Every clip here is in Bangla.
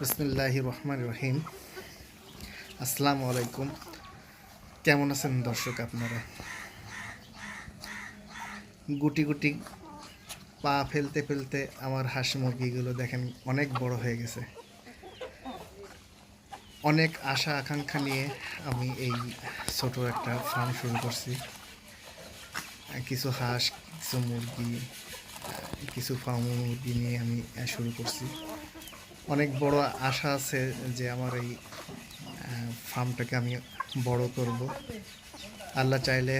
বিসমিল্লাহির রহমানির রহিম। আসসালামু আলাইকুম। কেমন আছেন দর্শক? আপনারা গুটি গুটি পা ফেলতে ফেলতে আমার হাঁস মুরগিগুলো দেখেন অনেক বড় হয়ে গেছে। অনেক আশা আকাঙ্ক্ষা নিয়ে আমি এই ছোট একটা ফার্ম শুরু করছি। কিছু হাঁস, কিছু মুরগি, কিছু ফার্ম মুরগি নিয়ে আমি শুরু করছি। অনেক বড় আশা আছে যে আমার এই ফার্মটাকে আমি বড় করব। আল্লাহ চাইলে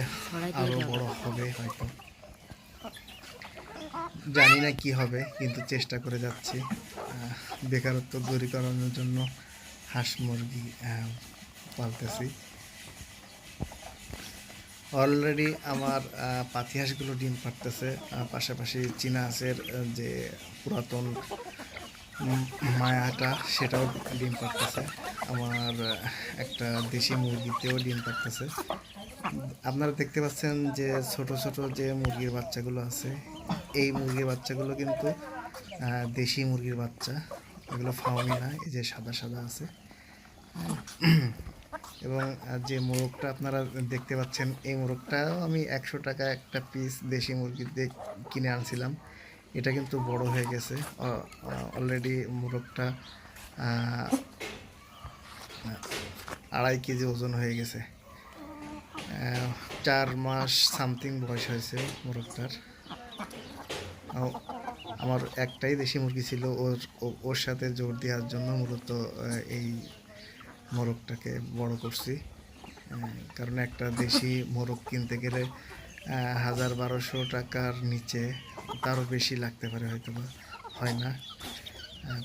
আরও বড় হবে হয়তো, জানি না কি হবে, কিন্তু চেষ্টা করে যাচ্ছি। বেকারত্ব দূরীকরণের জন্য হাঁস মুরগি পালতেছি। অলরেডি আমার পাতি হাঁসগুলো ডিম পাড়তেছে, পাশাপাশি চীনা হাঁসের যে পুরাতন মায়াটা সেটাও ডিম পাড়তেছে। আমার একটা দেশি মুরগিতেও ডিম পাড়তেছে। আপনারা দেখতে পাচ্ছেন যে ছোট ছোট যে মুরগির বাচ্চাগুলো আছে, এই মুরগির বাচ্চাগুলো কিন্তু দেশি মুরগির বাচ্চা। এগুলো ফার্মি না, এই যে সাদা সাদা আছে। এবং যে মোরগটা আপনারা দেখতে পাচ্ছেন, এই মোরগটাও আমি 100 টাকা একটা পিস দেশি মুরগি দিয়ে কিনে আনছিলাম। এটা কিন্তু বড় হয়ে গেছে অলরেডি। মোরগটা 2.5 কেজি ওজন হয়ে গেছে। 4 মাস সামথিং বয়স হয়েছে মোরগটার। আমার একটাই দেশি মুরগি ছিল, ওর সাথে জোর দেওয়ার জন্য মূলত এই মোরগটাকে বড় করছি। কারণ একটা দেশি মোরগ কিনতে গেলে 1000-1200 টাকার নিচে, তারও বেশি লাগতে পারে, হয়তো বা হয় না,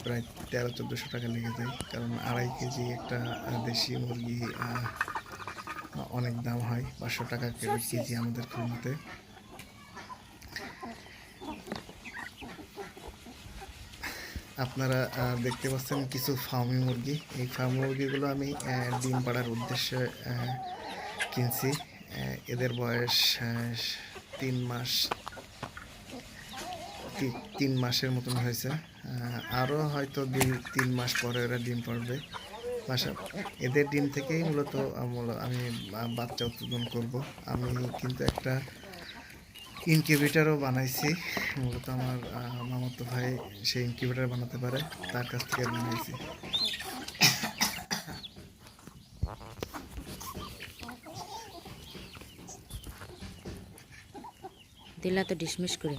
প্রায় 1300-1400 টাকা লেগে যায়। কারণ 2.5 কেজি একটা দেশি মুরগি অনেক দাম হয়, 500 টাকা কেজি আমাদের খুলনাতে। আপনারা দেখতে পাচ্ছেন কিছু ফার্মি মুরগি। এই ফার্মি মুরগিগুলো আমি ডিম পাড়ার উদ্দেশ্যে কিনছি। এদের বয়স 3 মাস, 3 মাসের মতন হয়েছে। আরও হয়তো 2-3 মাস পরে ওরা ডিম পাড়বে। এদের ডিম থেকেই মূলত আমি বাচ্চা উৎপাদন করব। আমি কিন্তু একটা ইনকিউবেটারও বানাইছি। মূলত আমার মামাতো ভাই সেই ইনকিউবেটার বানাতে পারে, তার কাছ থেকে বানাইছি। দিলা তো ডিসমিস করে।